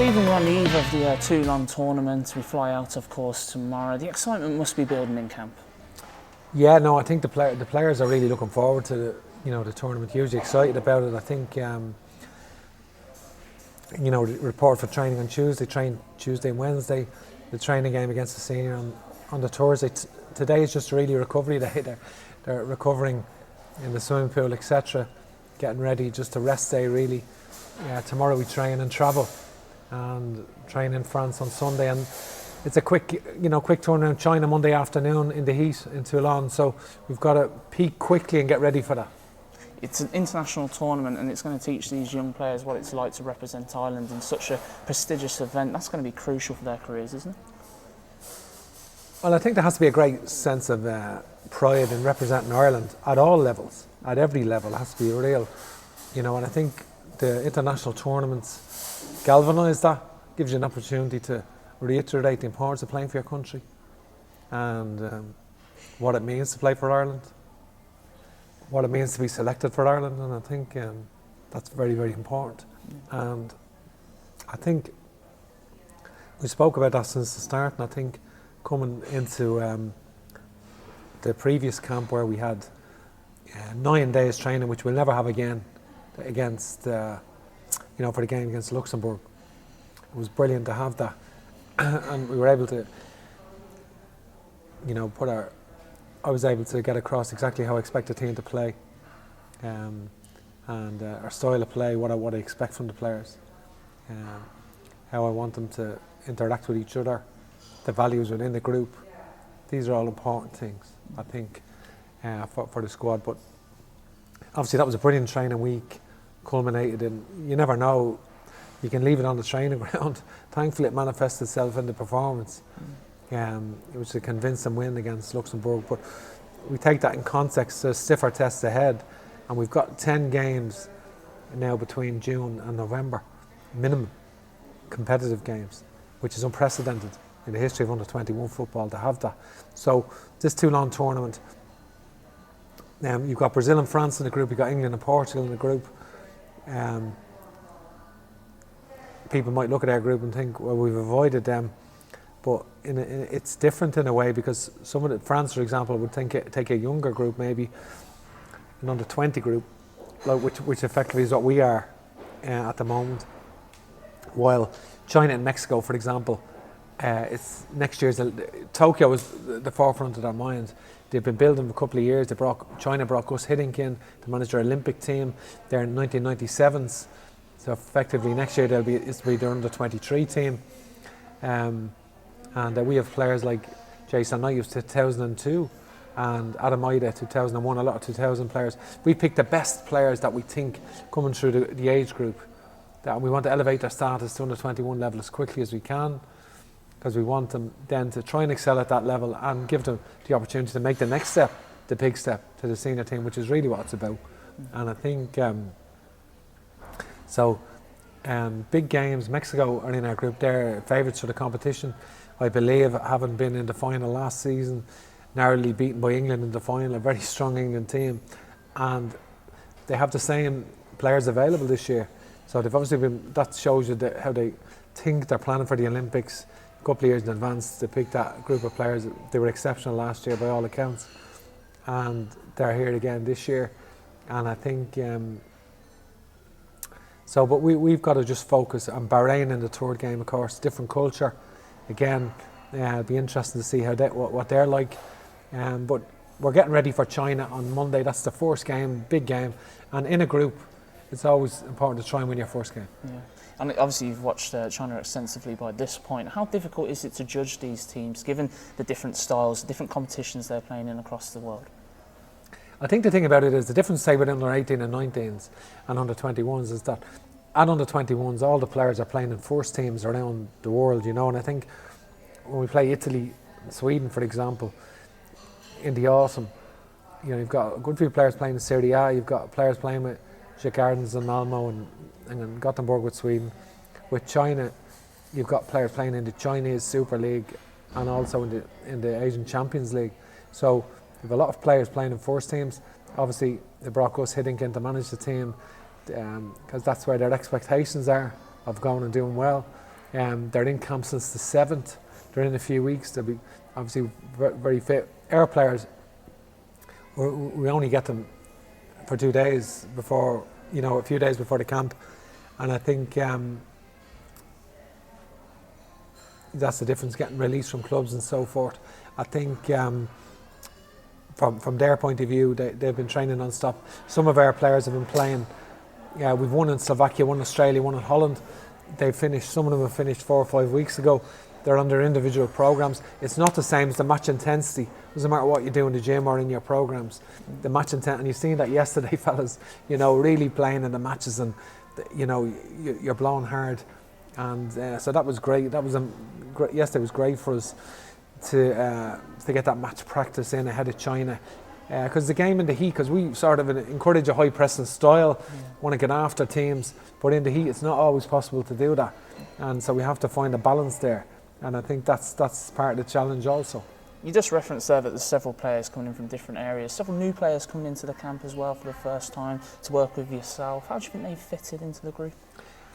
Stephen, we're on the eve of the Toulon Tournament. We fly out, of course, tomorrow. The excitement must be building in camp. Yeah, no, I think the players are really looking forward to the tournament. Hugely excited about it. I think report for training on Tuesday, train Tuesday and Wednesday. The training game against the senior on the Thursday. Today is just really recovery day. They're recovering in the swimming pool, etc. Getting ready, just a rest day really. Tomorrow we train and travel, and train in France on Sunday, and it's a quick tournament in China Monday afternoon in the heat in Toulon. So we've got to peak quickly and get ready for that. It's an international tournament, and it's going to teach these young players what it's like to represent Ireland in such a prestigious event. That's going to be crucial for their careers, isn't it? Well, I think there has to be a great sense of pride in representing Ireland at all levels, at every level. It has to be real, and I think the international tournaments galvanise that, gives you an opportunity to reiterate the importance of playing for your country and what it means to play for Ireland, what it means to be selected for Ireland, and I think that's very, very important. And I think we spoke about that since the start, and I think coming into the previous camp where we had 9 days training, which we'll never have again, against for the game against Luxembourg. It was brilliant to have that, and we were able to I was able to get across exactly how I expect the team to play, and our style of play, what I expect from the players, how I want them to interact with each other, the values within the group. These are all important things, I think, for the squad. But obviously that was a brilliant training week, culminated in, you never know, you can leave it on the training ground. Thankfully it manifested itself in the performance. It was a convincing win against Luxembourg, but we take that in context to stiffer tests ahead, and we've got 10 games now between June and November, minimum competitive games, which is unprecedented in the history of under-21 football to have that. So this Toulon tournament, you've got Brazil and France in the group, you've got England and Portugal in the group. People might look at our group and think, well, we've avoided them, but it's different in a way, because France, for example, would take a younger group, maybe an under-20 group, which effectively is what we are at the moment. While China and Mexico, for example, it's next year's Tokyo is the forefront of their minds. They've been building for a couple of years. China brought Gus Hiddink in to manage their Olympic team. They're in 1997s, so effectively next year it'll be their under-23 team. And we have players like Jason Knight, who's 2002, and Adam Ida, 2001, a lot of 2000 players. We picked the best players that we think coming through the age group, that we want to elevate their status to under-21 level as quickly as we can, because we want them then to try and excel at that level and give them the opportunity to make the next step, the big step, to the senior team, which is really what it's about. And I think big games. Mexico are in our group. They're favourites for the competition, I believe, having been in the final last season, narrowly beaten by England in the final, a very strong England team, and they have the same players available this year. So they've obviously been, that shows you how they think they're planning for the Olympics a couple of years in advance to pick that group of players. They were exceptional last year by all accounts, and they're here again this year. And I think but we've got to just focus on Bahrain in the third game, of course, different culture. Again, it'll be interesting to see what they're like. But we're getting ready for China on Monday. That's the first game, big game. And in a group, it's always important to try and win your first game. Yeah. And obviously you've watched China extensively by this point. How difficult is it to judge these teams, given the different styles, different competitions they're playing in across the world? I think the thing about it is the difference, say, with under 18 and 19s and under 21s is that at under 21s, all the players are playing in first teams around the world, and I think when we play Italy and Sweden, for example, in the autumn, you've got a good few players playing in Serie A, you've got players playing with Gardens and Malmo and Gothenburg with Sweden. With China, you've got players playing in the Chinese Super League and also in the Asian Champions League. So we have a lot of players playing in first teams. Obviously, they brought Gus Hiddink in to manage the team because that's where their expectations are of going and doing well. They're in camp since the 7th. They're in a few weeks. They'll be obviously very fit. Our players, we only get them for 2 days before, a few days before the camp. And I think that's the difference, getting released from clubs and so forth. I think from their point of view, they've been training non-stop. Some of our players have been playing. We've won in Slovakia, won in Australia, won in Holland. Some of them have finished 4 or 5 weeks ago. They're on their individual programs. It's not the same as the match intensity. Doesn't matter what you do in the gym or in your programs. The match intensity, and you've seen that yesterday, fellas. Really playing in the matches, and you're blowing hard. And so that was great. Yesterday was great for us to get that match practice in ahead of China. Because the game in the heat, because we sort of encourage a high pressing style, want to get after teams, but in the heat it's not always possible to do that, and so we have to find a balance there, and I think that's part of the challenge also. You just referenced there that there's several players coming in from different areas, several new players coming into the camp as well for the first time to work with yourself. How do you think they fitted into the group?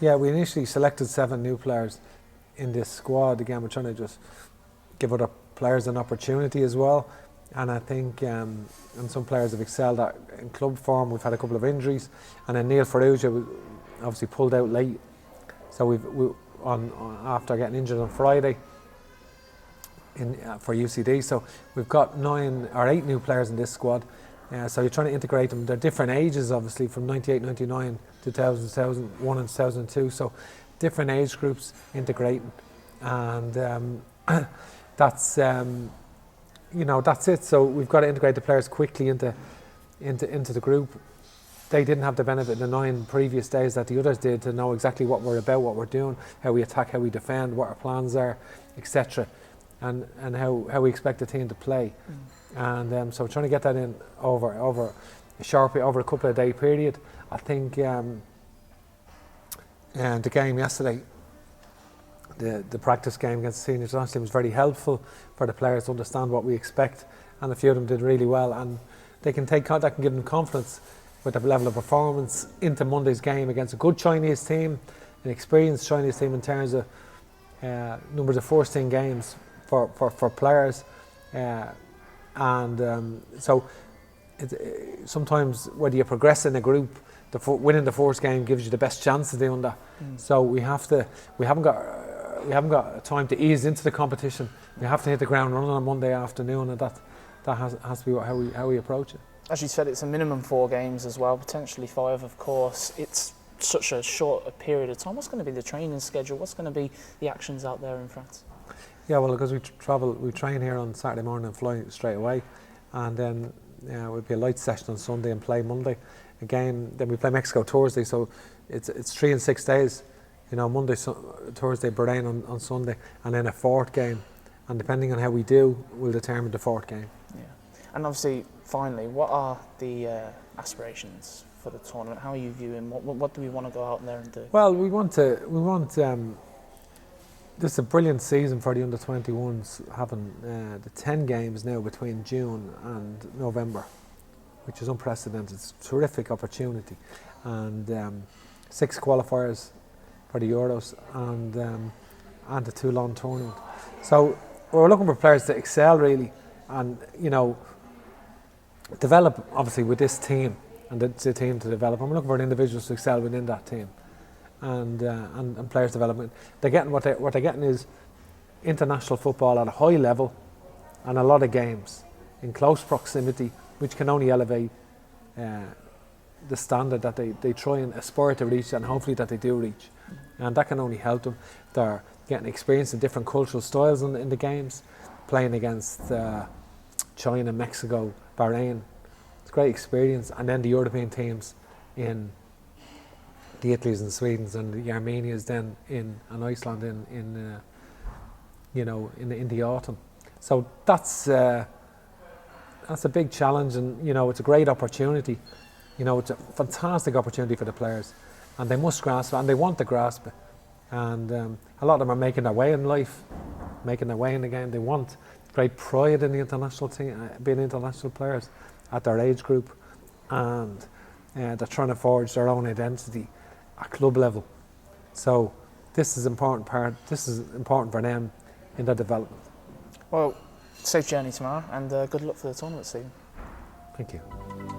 Yeah, we initially selected 7 new players in this squad. Again, we're trying to just give other players an opportunity as well. And I think and some players have excelled in club form. We've had a couple of injuries, and then Neil Farrugia was obviously pulled out late. So we after getting injured on Friday for UCD. So we've got 9 or 8 new players in this squad. So you're trying to integrate them. They're different ages, obviously, from 98, 99, 2000, 2001 and 2002. So different age groups integrating, and that's it. So we've got to integrate the players quickly into the group. They didn't have the benefit of the 9 previous days that the others did to know exactly what we're about, what we're doing, how we attack, how we defend, what our plans are, etc., and how we expect the team to play. And so we're trying to get that in over a couple of day period. I think the game yesterday, the practice game against the senior national team was very helpful for the players to understand what we expect, and a few of them did really well, and that can give them confidence with the level of performance into Monday's game against a good Chinese team, an experienced Chinese team in terms of numbers of first-team games for players, so sometimes whether you progress in a group, winning the first game gives you the best chance of doing that. So we haven't got time to ease into the competition. We have to hit the ground running on Monday afternoon, and that has to be how we approach it. As you said, it's a minimum 4 games as well, potentially 5, of course. It's such a short period of time. What's going to be the training schedule? What's going to be the actions out there in France? Yeah, well, because we train here on Saturday morning and fly straight away, and then we'll be a light session on Sunday and play Monday. Again, then we play Mexico Thursday, so it's 3 and 6 days. Monday, Thursday, Bahrain on Sunday, and then a 4th game. And depending on how we do, we'll determine the 4th game. Yeah. And obviously, finally, what are the aspirations for the tournament? How are you viewing? What do we want to go out there and do? Well, we want this is a brilliant season for the under-21s, having the 10 games now between June and November, which is unprecedented. It's a terrific opportunity, and 6 qualifiers for the Euros and the Toulon Tournament. So we're looking for players to excel really, and develop obviously with this team, and it's a team to develop. And we're looking for individuals to excel within that team, and players development. They're getting what they're getting is international football at a high level, and a lot of games in close proximity, which can only elevate the standard that they try and aspire to reach, and hopefully that they do reach. And that can only help them. They're getting experience in different cultural styles in the games, playing against China, Mexico, Bahrain. It's a great experience. And then the European teams in the Italys and Swedens and the Armenias then and Iceland in the autumn. So that's a big challenge, and it's a great opportunity. It's a fantastic opportunity for the players, and they must grasp it, and they want to grasp it. And a lot of them are making their way in life, making their way in the game. They want great pride in the international team, being international players at their age group, and they're trying to forge their own identity at club level. So this is important part. This is important for them in their development. Well, safe journey tomorrow, and good luck for the tournament season. Thank you.